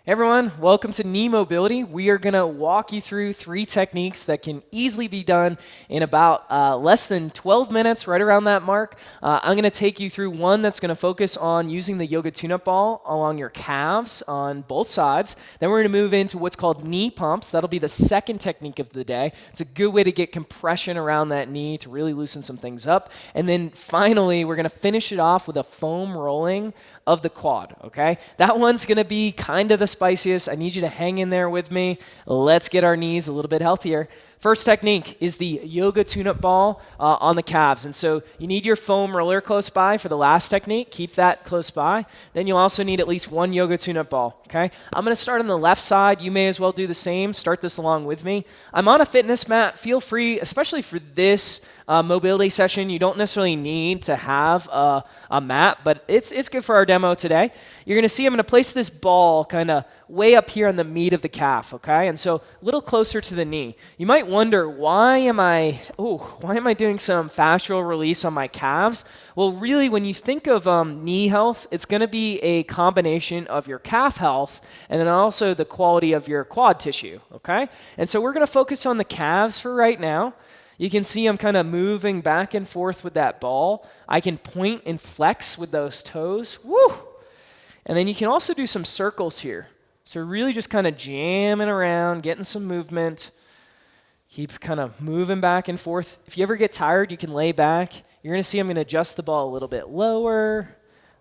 Hey everyone, welcome to Knee Mobility. We are going to walk you through 3 techniques that can easily be done in about less than 12 minutes, right around that mark. I'm going to take you through one that's going to focus on using the yoga tune-up ball along your calves on both sides. Then we're going to move into what's called knee pumps. That'll be the second technique of the day. It's a good way to get compression around that knee to really loosen some things up. And then finally, we're going to finish it off with a foam rolling of the quad, okay? That one's going to be kind of the spiciest. I need you to hang in there with me. Let's get our knees a little bit healthier. First technique is the yoga tune-up ball on the calves. And so you need your foam roller close by for the last technique. Keep that close by. Then you'll also need at least one yoga tune-up ball, okay? I'm going to start on the left side. You may as well do the same. Start this along with me. I'm on a fitness mat. Feel free, especially for this mobility session, you don't necessarily need to have a mat, but it's good for our demo today. You're going to see I'm going to place this ball kind of way up here on the meat of the calf, okay? And so a little closer to the knee. You might wonder, why am I doing some fascial release on my calves? Well, really, when you think of knee health, it's going to be a combination of your calf health and then also the quality of your quad tissue, okay? And so we're going to focus on the calves for right now. You can see I'm kind of moving back and forth with that ball. I can point and flex with those toes. Woo! And then you can also do some circles here. So really just kind of jamming around, getting some movement. Keep kind of moving back and forth. If you ever get tired, you can lay back. You're going to see I'm going to adjust the ball a little bit lower.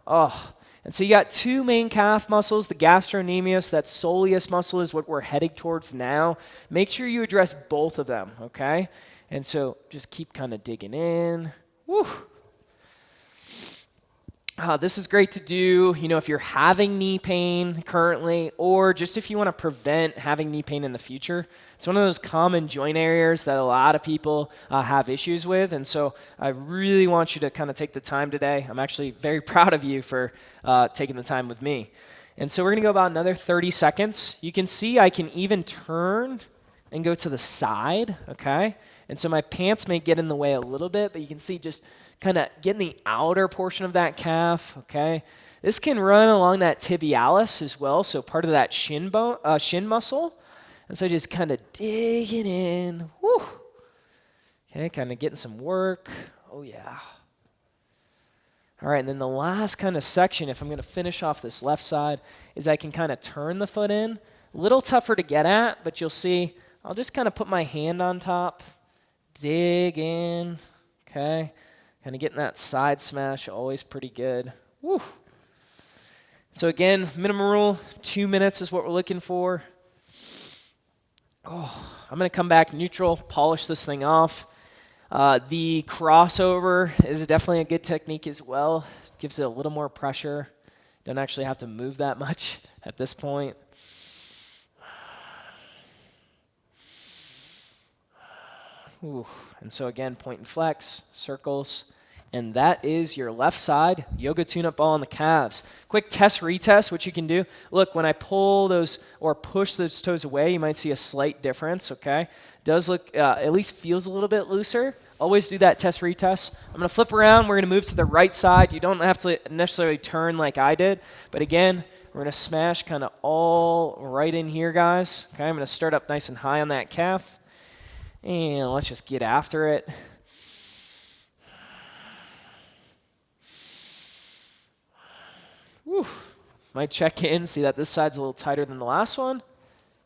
And so you got 2 main calf muscles. The gastrocnemius, that soleus muscle, is what we're heading towards now. Make sure you address both of them, okay? And so just keep kind of digging in. Woo! This is great to do, if you're having knee pain currently, or just if you want to prevent having knee pain in the future. It's one of those common joint areas that a lot of people have issues with. And so I really want you to kind of take the time today. I'm actually very proud of you for taking the time with me. And so we're going to go about another 30 seconds. You can see I can even turn and go to the side, okay? And so my pants may get in the way a little bit, but you can see just kind of getting the outer portion of that calf, okay? This can run along that tibialis as well, so part of that shin muscle. And so just kind of digging in. Woo! Okay, kind of getting some work. Oh, yeah. All right, and then the last kind of section, if I'm going to finish off this left side, is I can kind of turn the foot in. A little tougher to get at, but you'll see I'll just kind of put my hand on top, dig in, okay? Kind of getting that side smash, always pretty good. Woo! So again, minimum rule, 2 minutes is what we're looking for. I'm going to come back neutral, polish this thing off. The crossover is definitely a good technique as well. Gives it a little more pressure. Don't actually have to move that much at this point. Ooh. And so again, point and flex, circles. And that is your left side yoga tune-up ball on the calves. Quick test retest, what you can do. Look, when I pull those or push those toes away, you might see a slight difference, okay? Does look, at least feels a little bit looser. Always do that test retest. I'm going to flip around. We're going to move to the right side. You don't have to necessarily turn like I did. But again, we're going to smash kind of all right in here, guys. Okay, I'm going to start up nice and high on that calf. And let's just get after it. Whew. Might check in, see that this side's a little tighter than the last one.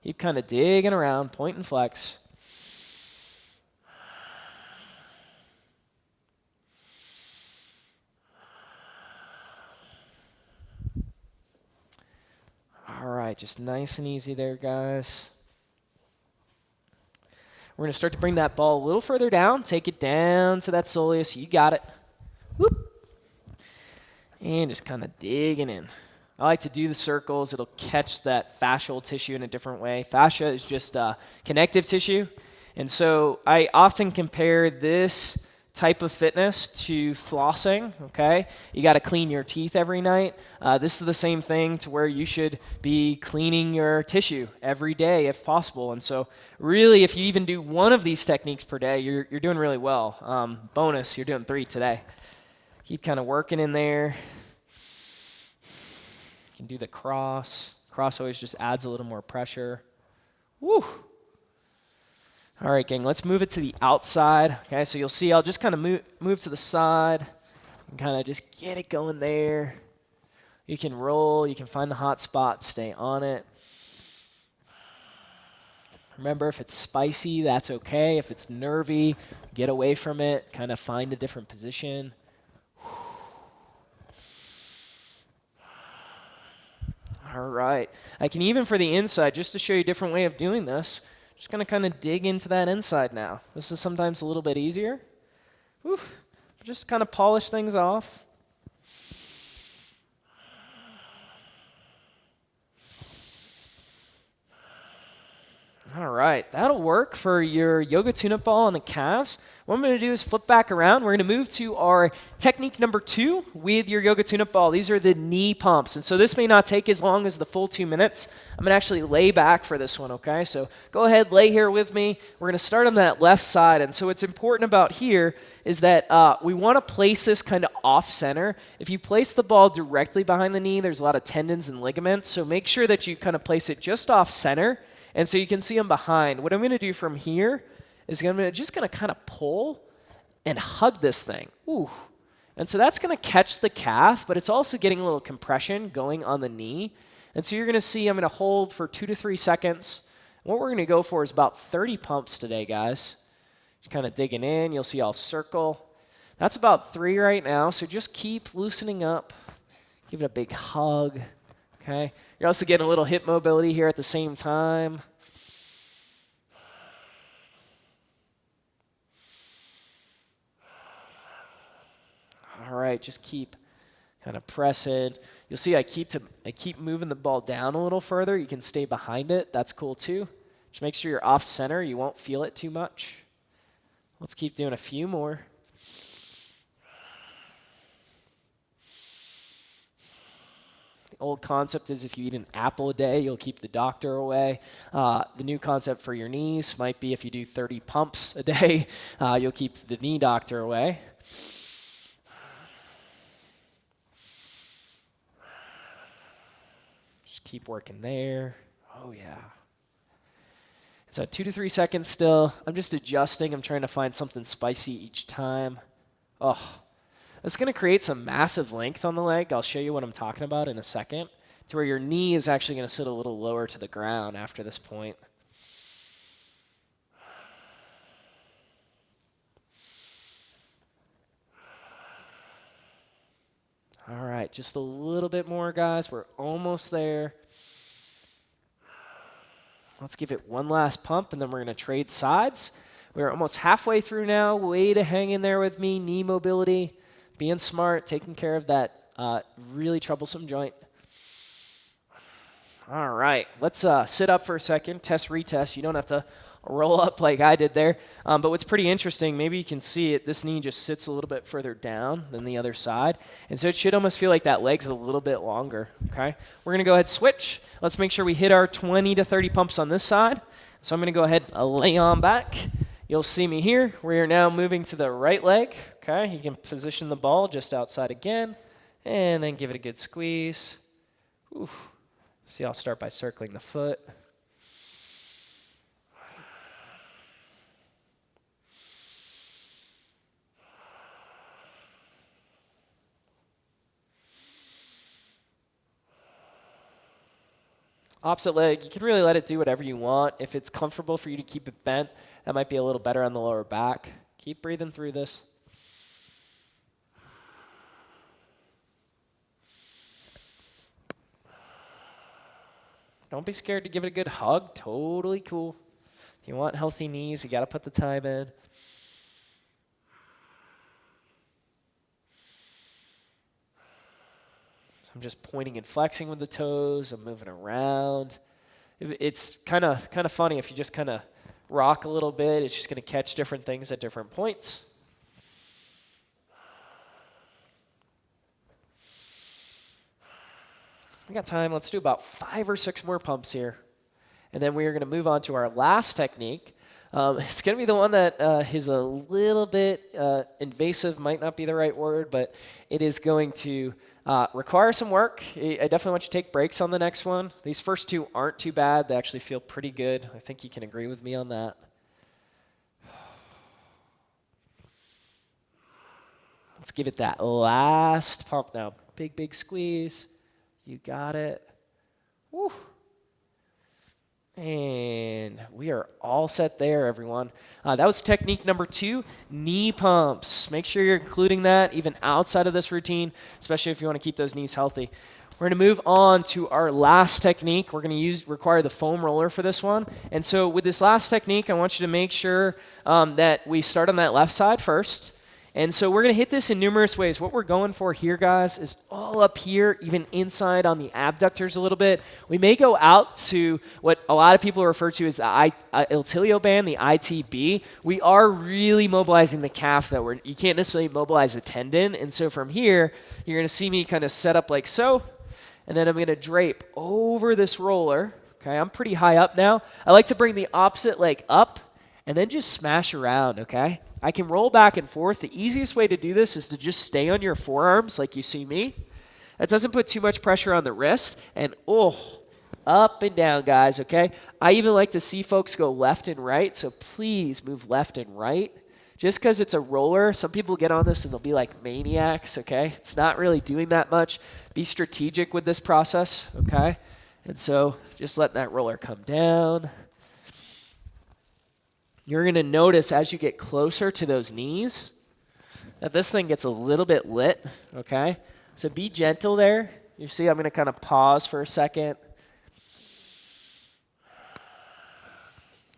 Keep kind of digging around, point and flex. All right, just nice and easy there, guys. We're going to start to bring that ball a little further down. Take it down to that soleus. You got it. Whoop. And just kind of digging in. I like to do the circles. It'll catch that fascial tissue in a different way. Fascia is just connective tissue. And so I often compare this type of fitness to flossing, okay? You got to clean your teeth every night. This is the same thing to where you should be cleaning your tissue every day if possible. And so really, if you even do one of these techniques per day, you're doing really well. Bonus, you're doing 3 today. Keep kind of working in there. You can do the cross, Cross always just adds a little more pressure. Woo! All right, gang, let's move it to the outside. Okay, so you'll see I'll just kind of move to the side and kind of just get it going there. You can roll, you can find the hot spot, stay on it. Remember, if it's spicy, that's okay. If it's nervy, get away from it, kind of find a different position. All right. I can even for the inside, just to show you a different way of doing this, just going to kind of dig into that inside now. This is sometimes a little bit easier. Whew. Just kind of polish things off. All right, that'll work for your yoga tune-up ball on the calves. What I'm going to do is flip back around. We're going to move to our technique number 2 with your yoga tune-up ball. These are the knee pumps. And so this may not take as long as the full 2 minutes. I'm going to actually lay back for this one, okay? So go ahead, lay here with me. We're going to start on that left side. And so what's important about here is that we want to place this kind of off-center. If you place the ball directly behind the knee, there's a lot of tendons and ligaments. So make sure that you kind of place it just off-center. And so you can see them behind. What I'm going to do from here is I'm just going to kind of pull and hug this thing. Ooh. And so that's going to catch the calf, but it's also getting a little compression going on the knee. And so you're going to see I'm going to hold for 2 to 3 seconds. And what we're going to go for is about 30 pumps today, guys. Just kind of digging in. You'll see I'll circle. That's about 3 right now. So just keep loosening up. Give it a big hug. Okay. You're also getting a little hip mobility here at the same time. All right, just keep kind of pressing. You'll see I keep moving the ball down a little further. You can stay behind it. That's cool too. Just make sure you're off center. You won't feel it too much. Let's keep doing a few more. The old concept is if you eat an apple a day, you'll keep the doctor away. The new concept for your knees might be if you do 30 pumps a day, you'll keep the knee doctor away. Just keep working there. Oh, yeah. So 2 to 3 seconds still. I'm just adjusting. I'm trying to find something spicy each time. Oh. It's going to create some massive length on the leg. I'll show you what I'm talking about in a second, to where your knee is actually going to sit a little lower to the ground after this point. All right, just a little bit more, guys. We're almost there. Let's give it one last pump, and then we're going to trade sides. We're almost halfway through now. Way to hang in there with me. Knee mobility. Being smart, taking care of that really troublesome joint. All right, let's sit up for a second, test, retest. You don't have to roll up like I did there. But what's pretty interesting, maybe you can see it, this knee just sits a little bit further down than the other side. And so it should almost feel like that leg's a little bit longer, okay? We're going to go ahead and switch. Let's make sure we hit our 20 to 30 pumps on this side. So I'm going to go ahead and lay on back. You'll see me here. We are now moving to the right leg. Okay, you can position the ball just outside again, and then give it a good squeeze. Oof. See, I'll start by circling the foot. Opposite leg, you can really let it do whatever you want. If it's comfortable for you to keep it bent, that might be a little better on the lower back. Keep breathing through this. Don't be scared to give it a good hug. Totally cool. If you want healthy knees, you got to put the time in. So I'm just pointing and flexing with the toes. I'm moving around. It's kind of funny if you just kind of rock a little bit. It's just going to catch different things at different points. We got time. Let's do about 5 or 6 more pumps here. And then we are going to move on to our last technique. It's going to be the one that is a little bit invasive, might not be the right word, but it is going to Require some work. I definitely want you to take breaks on the next one. These first two aren't too bad. They actually feel pretty good. I think you can agree with me on that. Let's give it that last pump now. Big, big squeeze. You got it. Woo. And we are all set there, everyone. That was technique number 2, knee pumps. Make sure you're including that even outside of this routine, especially if you want to keep those knees healthy. We're going to move on to our last technique. We're going to require the foam roller for this one. And so with this last technique, I want you to make sure that we start on that left side first. And so we're going to hit this in numerous ways. What we're going for here, guys, is all up here, even inside on the abductors a little bit. We may go out to what a lot of people refer to as the iliotibial band, the ITB. We are really mobilizing the calf, though. You can't necessarily mobilize a tendon. And so from here, you're going to see me kind of set up like so. And then I'm going to drape over this roller. Okay, I'm pretty high up now. I like to bring the opposite leg up and then just smash around, okay? I can roll back and forth. The easiest way to do this is to just stay on your forearms like you see me. That doesn't put too much pressure on the wrist. And up and down, guys, okay? I even like to see folks go left and right, so please move left and right. Just because it's a roller, some people get on this and they'll be like maniacs, okay? It's not really doing that much. Be strategic with this process, okay? And so just let that roller come down. You're going to notice as you get closer to those knees that this thing gets a little bit lit, okay? So be gentle there. You see I'm going to kind of pause for a second.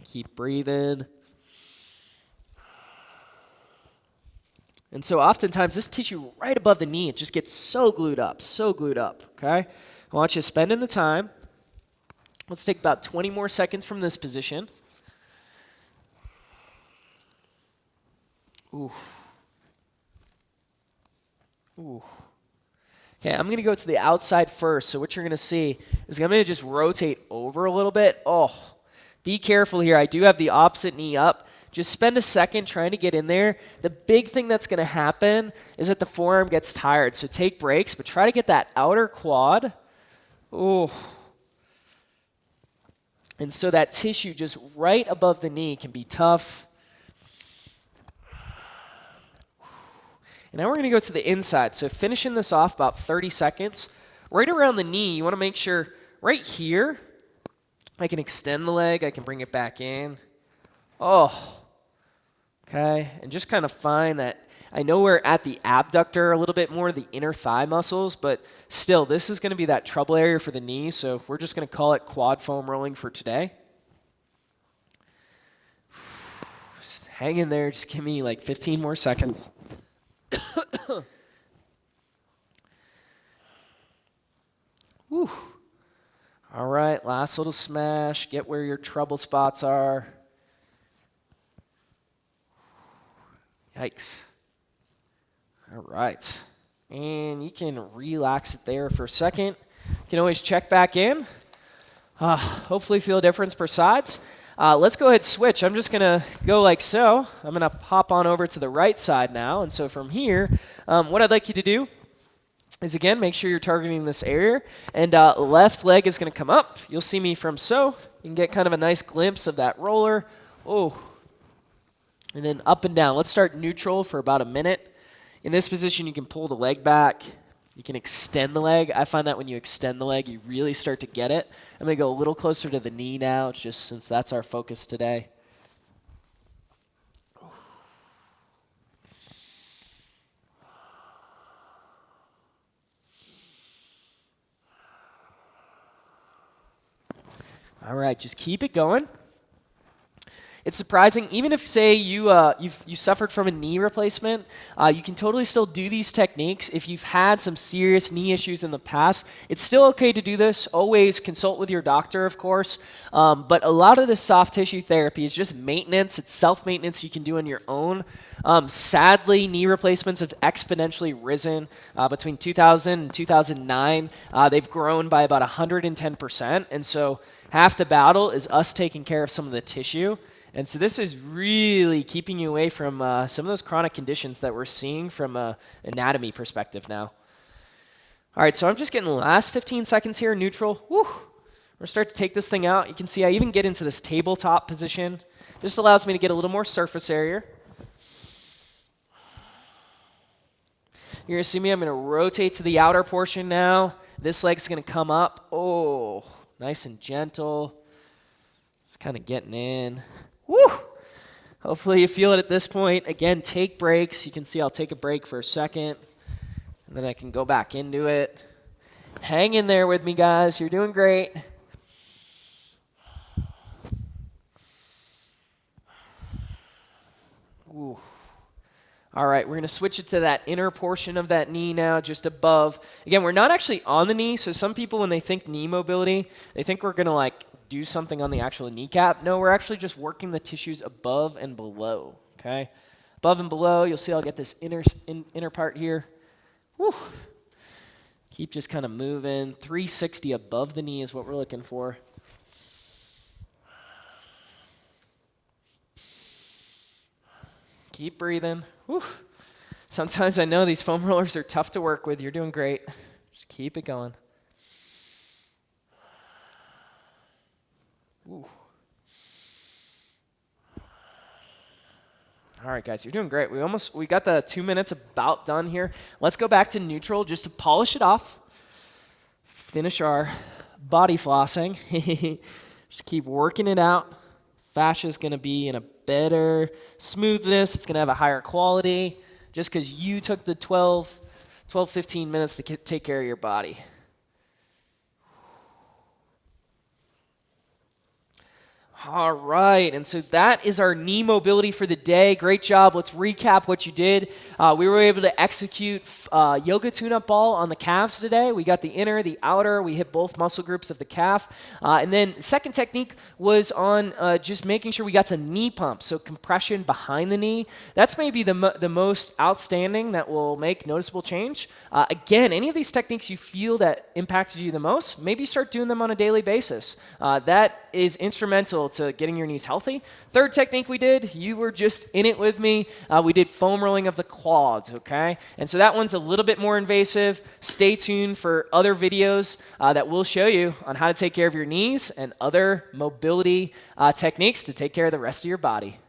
Keep breathing. And so oftentimes this tissue right above the knee, it just gets so glued up, okay? I want you to spend in the time. Let's take about 20 more seconds from this position. Ooh. Okay, I'm going to go to the outside first. So what you're going to see is I'm going to just rotate over a little bit. Be careful here. I do have the opposite knee up. Just spend a second trying to get in there. The big thing that's going to happen is that the forearm gets tired. So take breaks, but try to get that outer quad. And so that tissue just right above the knee can be tough. And now we're going to go to the inside. So finishing this off about 30 seconds. Right around the knee, you want to make sure right here, I can extend the leg. I can bring it back in. Okay. And just kind of find that. I know we're at the abductor a little bit more, the inner thigh muscles, but still, this is going to be that trouble area for the knee. So we're just going to call it quad foam rolling for today. Just hang in there. Just give me like 15 more seconds. Whew. All right, last little smash. Get where your trouble spots are. Yikes. All right. And you can relax it there for a second. You can always check back in. Hopefully feel a difference per sides. Let's go ahead and switch. I'm just going to go like so. I'm going to hop on over to the right side now. And so from here, what I'd like you to do is, again, make sure you're targeting this area. And left leg is going to come up. You'll see me from so. You can get kind of a nice glimpse of that roller. And then up and down. Let's start neutral for about a minute. In this position, you can pull the leg back. You can extend the leg. I find that when you extend the leg, you really start to get it. I'm going to go a little closer to the knee now, just since that's our focus today. All right, just keep it going. It's surprising, even if, say, you suffered from a knee replacement, you can totally still do these techniques. If you've had some serious knee issues in the past, it's still okay to do this. Always consult with your doctor, of course. But a lot of this soft tissue therapy is just maintenance. It's self-maintenance you can do on your own. Sadly, knee replacements have exponentially risen between 2000 and 2009. They've grown by about 110%. And so half the battle is us taking care of some of the tissue. And so this is really keeping you away from some of those chronic conditions that we're seeing from an anatomy perspective now. All right, so I'm just getting the last 15 seconds here, neutral. Woo. We're gonna start to take this thing out. You can see I even get into this tabletop position. Just allows me to get a little more surface area. You're gonna see me, I'm gonna rotate to the outer portion now. This leg's gonna come up. Oh, nice and gentle. Just kind of getting in. Woo! Hopefully you feel it at this point. Again, take breaks. You can see I'll take a break for a second, and then I can go back into it. Hang in there with me, guys. You're doing great. Ooh. All right, we're going to switch it to that inner portion of that knee now, just above. Again, we're not actually on the knee, so some people, when they think knee mobility, they think we're going to like do something on the actual kneecap. No, we're actually just working the tissues above and below, okay? Above and below, you'll see I'll get this inner part here. Woo. Keep just kind of moving. 360 above the knee is what we're looking for. Keep breathing. Whew. Sometimes I know these foam rollers are tough to work with. You're doing great. Just keep it going. Ooh. All right, guys, you're doing great. We got the 2 minutes about done here. Let's go back to neutral just to polish it off. Finish our body flossing. Just keep working it out. Fascia is going to be in a better smoothness. It's going to have a higher quality just because you took the 15 minutes to take care of your body. All right, and so that is our knee mobility for the day. Great job. Let's recap what you did. We were able to execute yoga tune-up ball on the calves today. We got the inner, the outer. We hit both muscle groups of the calf. And then second technique was on just making sure we got to knee pump, so compression behind the knee. That's maybe the most outstanding that will make noticeable change. Again, any of these techniques you feel that impacted you the most, maybe start doing them on a daily basis. That is instrumental to getting your knees healthy. Third technique we did, you were just in it with me. We did foam rolling of the quads, okay? And so that one's a little bit more invasive. Stay tuned for other videos that will show you on how to take care of your knees and other mobility techniques to take care of the rest of your body.